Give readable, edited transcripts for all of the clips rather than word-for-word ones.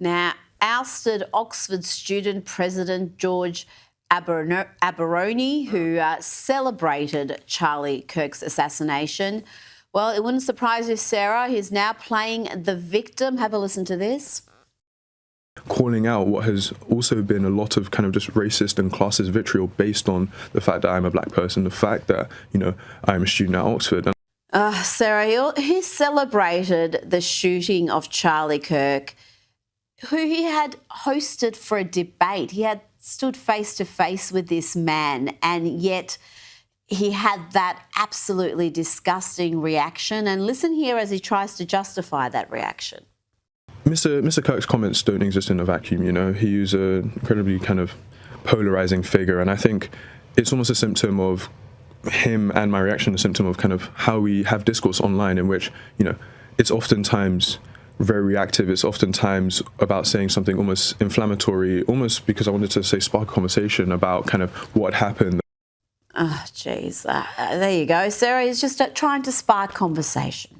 Now, ousted Oxford student President George Aberoni, who celebrated Charlie Kirk's assassination. Well, it wouldn't surprise you, Sarah. He's now playing the victim. Have a listen to this. Calling out what has also been a lot of kind of just racist and classist vitriol based on the fact that I'm a black person, the fact that, I'm a student at Oxford. Sarah, he celebrated the shooting of Charlie Kirk, who he had hosted for a debate. He had stood face to face with this man, and yet he had that absolutely disgusting reaction. And listen here as he tries to justify that reaction. Mr. Kirk's comments don't exist in a vacuum, He is an incredibly kind of polarizing figure, and I think it's almost a symptom of him, and my reaction a symptom of kind of how we have discourse online in which, it's oftentimes very reactive. It's oftentimes about saying something almost inflammatory, almost because I wanted to say spark a conversation about kind of what happened. Oh, geez. There you go. Sarah is just trying to spark conversation.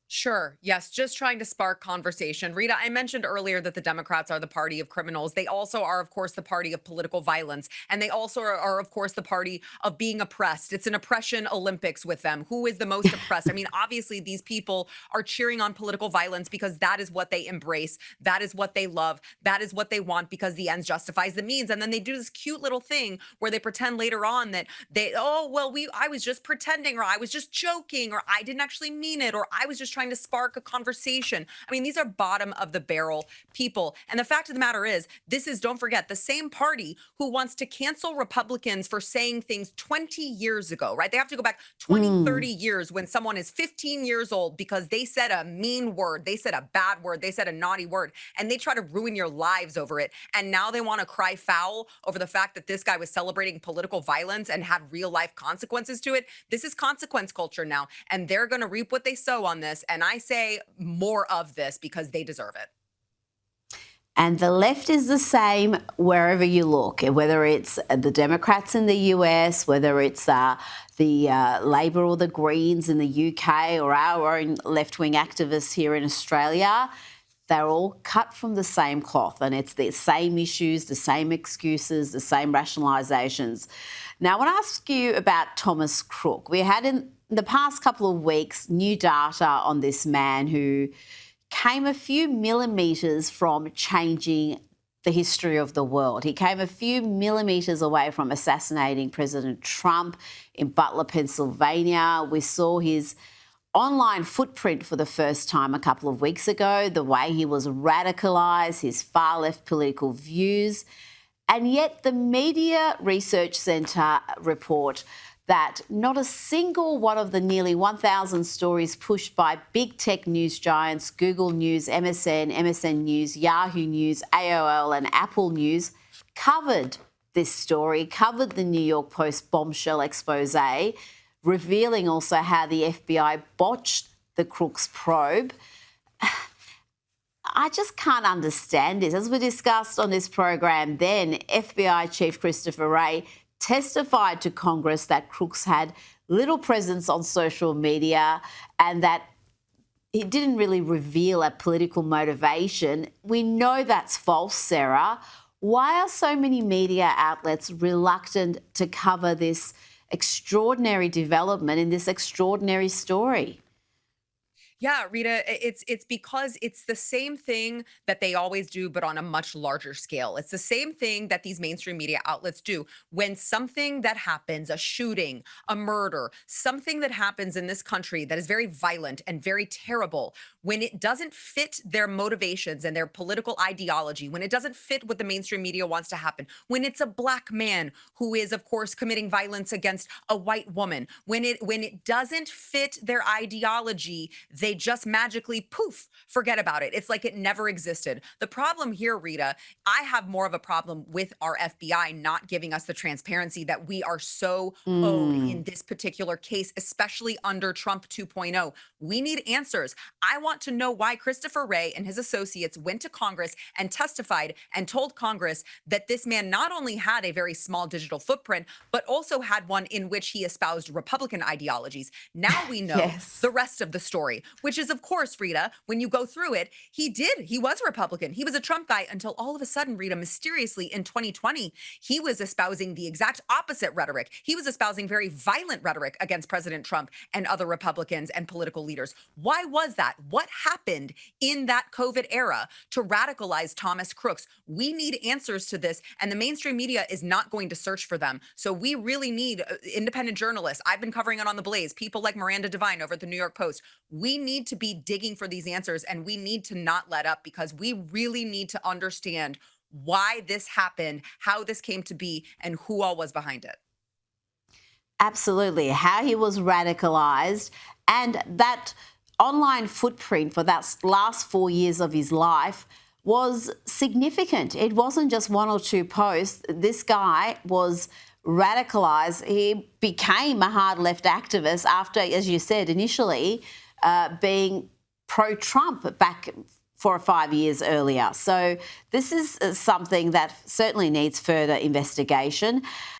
Sure. Yes. Just trying to spark conversation. Rita, I mentioned earlier that the Democrats are the party of criminals. They also are, of course, the party of political violence. And they also are, of course, the party of being oppressed. It's an oppression Olympics with them. Who is the most oppressed? I mean, obviously, these people are cheering on political violence because that is what they embrace. That is what they love. That is what they want because the ends justifies the means. And then they do this cute little thing where they pretend later on that I was just pretending, or I was just joking, or I didn't actually mean it, or I was just trying to spark a conversation. I mean, these are bottom of the barrel people. And the fact of the matter is, this is, don't forget, the same party who wants to cancel Republicans for saying things 20 years ago, right? They have to go back 20, 30 years when someone is 15 years old because they said a mean word, they said a bad word, they said a naughty word, and they try to ruin your lives over it. And now they want to cry foul over the fact that this guy was celebrating political violence and have real life consequences to it. This is consequence culture now, and they're going to reap what they sow on this. And I say more of this because they deserve it. And the left is the same wherever you look, whether it's the Democrats in the US, whether it's the Labor or the Greens in the UK, or our own left-wing activists here in Australia. They're all cut from the same cloth, and it's the same issues, the same excuses, the same rationalisations. Now, I want to ask you about Thomas Crook. We had in the past couple of weeks new data on this man who came a few millimetres from changing the history of the world. He came a few millimetres away from assassinating President Trump in Butler, Pennsylvania. We saw his online footprint for the first time a couple of weeks ago, the way he was radicalised, his far-left political views. And yet the Media Research Centre report that not a single one of the nearly 1,000 stories pushed by big tech news giants, Google News, MSN News, Yahoo News, AOL and Apple News, covered this story, covered the New York Post bombshell expose, revealing also how the FBI botched the Crooks probe. I just can't understand this. As we discussed on this program then, FBI Chief Christopher Wray testified to Congress that Crooks had little presence on social media and that he didn't really reveal a political motivation. We know that's false, Sarah. Why are so many media outlets reluctant to cover this extraordinary development in this extraordinary story? Yeah, Rita, it's because it's the same thing that they always do, but on a much larger scale. It's the same thing that these mainstream media outlets do. When something that happens, a shooting, a murder, something that happens in this country that is very violent and very terrible, when it doesn't fit their motivations and their political ideology, when it doesn't fit what the mainstream media wants to happen, when it's a black man who is, of course, committing violence against a white woman, when it doesn't fit their ideology, they just magically, poof, forget about it. It's like it never existed. The problem here, Rita, I have more of a problem with our FBI not giving us the transparency that we are so owed in this particular case, especially under Trump 2.0. We need answers. I want to know why Christopher Wray and his associates went to Congress and testified and told Congress that this man not only had a very small digital footprint, but also had one in which he espoused Republican ideologies. Now we know Yes. the rest of the story. which is, of course, Rita, when you go through it, he was a Republican. He was a Trump guy until all of a sudden, Rita, mysteriously in 2020, he was espousing the exact opposite rhetoric. He was espousing very violent rhetoric against President Trump and other Republicans and political leaders. Why was that? What happened in that COVID era to radicalize Thomas Crooks? We need answers to this, and the mainstream media is not going to search for them. So we really need independent journalists. I've been covering it on The Blaze, people like Miranda Devine over at the New York Post. We need to be digging for these answers, and we need to not let up, because we really need to understand why this happened, how this came to be, and who all was behind it. Absolutely. How he was radicalized, and that online footprint for that last 4 years of his life was significant. It wasn't just one or two posts. This guy was radicalized. He became a hard left activist after, as you said, initially being pro-Trump back 4 or 5 years earlier. So this is something that certainly needs further investigation.